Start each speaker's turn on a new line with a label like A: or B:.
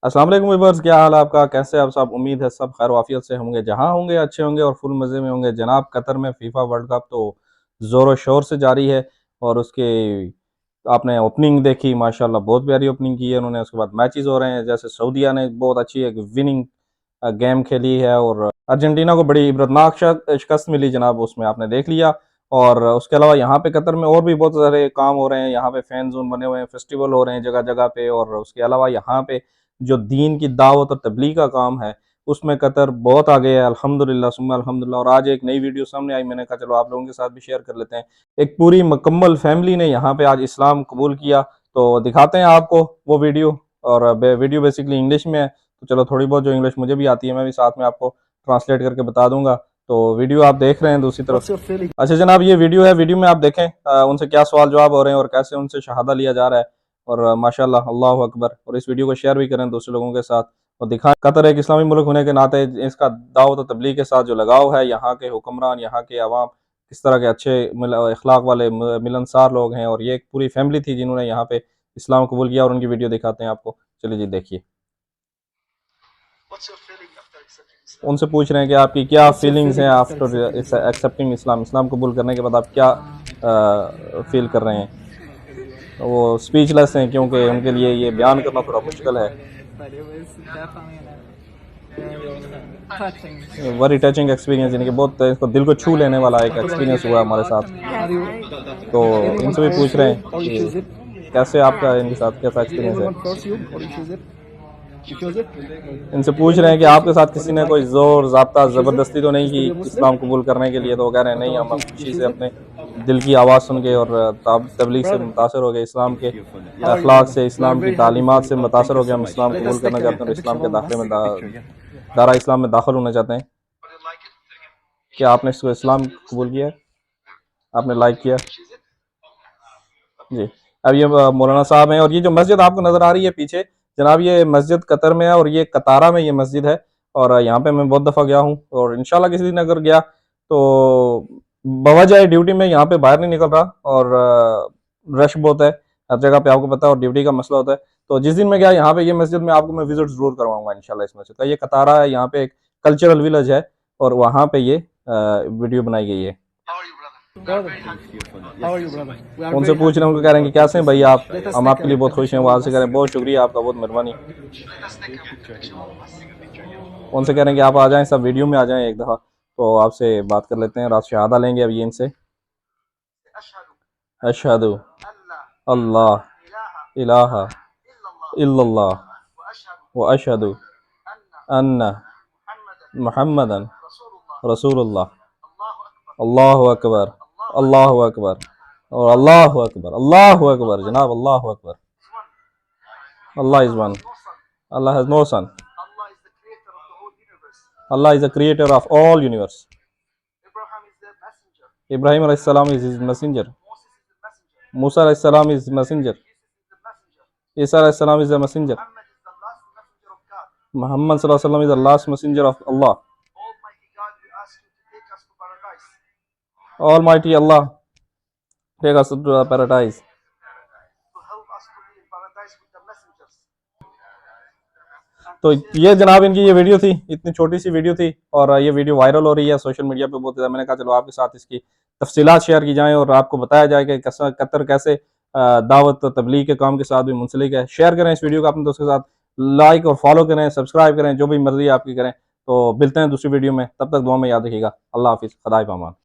A: अस्सलाम वालेकुम व्यूअर्स, क्या हाल है आपका? कैसे आप सब? उम्मीद है सब खैर वाफियत से होंगे, जहाँ होंगे अच्छे होंगे और फुल मज़े में होंगे। जनाब, कतर में फीफा वर्ल्ड कप तो ज़ोर शोर से जारी है और उसके आपने ओपनिंग देखी, माशाल्लाह बहुत प्यारी ओपनिंग की है उन्होंने। उसके बाद मैचेस हो रहे हैं, जैसे सऊदीया ने बहुत अच्छी एक विनिंग गेम खेली है और अर्जेंटीना को बड़ी इबरतनाक शिकस्त मिली जनाब, उसमें आपने देख लिया। और उसके अलावा यहाँ पे कतर में और भी बहुत सारे काम हो रहे हैं, यहाँ पे फैन जोन बने हुए हैं, फेस्टिवल हो रहे हैं जगह जगह पे। और उसके अलावा यहाँ पे जो दीन की दावत और तबलीग का काम है, उसमें कतर बहुत आगे है, अल्हम्दुलिल्लाह सुम्मा अल्हम्दुलिल्लाह। और आज एक नई वीडियो सामने आई, मैंने कहा चलो आप लोगों के साथ भी शेयर कर लेते हैं। एक पूरी मुकम्मल फैमिली ने यहाँ पे आज इस्लाम कबूल किया, तो दिखाते हैं आपको वो वीडियो। और वीडियो बेसिकली इंग्लिश में है, तो चलो थोड़ी बहुत जो इंग्लिश मुझे भी आती है मैं भी साथ में आपको ट्रांसलेट करके बता दूंगा। तो वीडियो आप देख रहे हैं दूसरी तरफ। अच्छा जनाब, ये वीडियो है, वीडियो में आप देखें उनसे क्या सवाल जवाब हो रहे हैं और कैसे उनसे शहादा लिया जा रहा है। और माशाल्लाह अल्लाह अकबर। और इस वीडियो को शेयर भी करें दूसरे लोगों के साथ और दिखाएं कतर एक इस्लामी मुल्क होने के नाते इसका दावत और तबलीग के साथ जो लगाव है, यहाँ के हुक्मरान, यहाँ के अवाम किस तरह के अच्छे अखलाक वाले मिलनसार लोग हैं। और ये एक पूरी फैमिली थी जिन्होंने यहाँ पे इस्लाम कबूल किया और उनकी वीडियो दिखाते हैं आपको। चलिए जी देखिए। उनसे पूछ रहे हैं कि आपकी क्या फीलिंग्स हैं आफ्टर एक्सेप्टिंग इस्लाम, इस्लाम कबूल करने के बाद आप क्या फील कर रहे हैं। तो वो स्पीचलेस हैं क्योंकि उनके लिए ये बयान करना थोड़ा मुश्किल है। वेरी टचिंग एक्सपीरियंस, यानी कि बहुत इसको दिल को छू लेने वाला एक एक्सपीरियंस हुआ हमारे साथ। तो इनसे भी पूछ रहे हैं कि कैसे आपका इनके साथ कैसा एक्सपीरियंस है। इनसे पूछ रहे हैं कि आपके साथ किसी ने कोई जोर ज़ाब्ता ज़बरदस्ती तो नहीं की इस्लाम कबूल करने के लिए। तो वो कह रहे हैं नहीं, हम खुशी से अपने दिल की आवाज़ सुन के और तबलीग से मुतासर हो गए, इस्लाम के अखलाक से, इस्लाम की तालीमात से मुतासर हो गए, हम इस्लाम कबूल करना चाहते हैं और इस्लाम के दाखिले में दायरा इस्लाम में दाखिल होना चाहते हैं। क्या आपने इसको इस्लाम कबूल किया है? आपने लाइक किया जी। अब ये मौलाना साहब हैं और ये जो मस्जिद आपको नज़र आ रही है पीछे जनाब, ये मस्जिद कतर में है और ये कतारा में ये मस्जिद है। और यहाँ पे मैं बहुत दफ़ा गया हूँ और इंशाल्लाह किसी दिन अगर गया तो बवजह ड्यूटी में यहाँ पे बाहर नहीं निकल रहा। और रश बहुत है हर जगह पे, आपको पता है, और ड्यूटी का मसला होता है। तो जिस दिन मैं गया यहाँ पे ये मस्जिद में आपको मैं विजिट जरूर करवाऊंगा इंशाल्लाह इस मस्जिद का। ये कतारा है, यहाँ पे एक कल्चरल विलेज है और वहाँ पे ये वीडियो बनाई गई है। उनसे पूछ रहे हैं, उनको कह रहे हैं कि कैसे हैं भाई आप, हम आपके लिए बहुत खुश हैं। वहाँ से कह रहे हैं बहुत शुक्रिया आपका, बहुत मेहरबानी। उनसे कह रहे हैं कि आप आ जाएं, सब वीडियो में आ जाएं एक दफ़ा, तो आपसे बात कर लेते हैं और आप शहादा लेंगे अब ये इनसे। अशहदु अल्लाह इलाहा इल्लल्लाह व अशहदु अन्ना मुहम्मदन रसूलुल्लाह। अल्लाहु अकबर, अल्लाहु अकबर और अल्लाहु अकबर, अल्लाहु अकबर जनाब, अल्लाहु अकबर। Allah is one, Allah has no son, Allah is the creator of all universe. Ibrahim alayhi salam is his messenger. Musa alayhi salam is messenger. Isa alayhi salam is the messenger. Muhammad sallallahu alaihi wasallam is the last messenger of Allah. Almighty Allah, take us to paradise. तो ये जनाब इनकी ये video थी, इतनी छोटी सी video थी और ये वीडियो वायरल हो रही है सोशल मीडिया पे बहुत ज़्यादा। मैंने कहा चलो आपके साथ इसकी तफसीलात शेयर की जाएं और आपको बताया जाए कि कतर कैसे दावत तबलीग के काम के साथ भी मुंसलिक है। शेयर करें इस वीडियो को अपने दोस्तों के साथ, लाइक और फॉलो करें, सब्सक्राइब करें, जो भी मर्जी आपकी करें। तो मिलते हैं दूसरी वीडियो में, तब तक दुआ में याद रखिएगा। अल्लाह हाफिज़, खुदा पामान।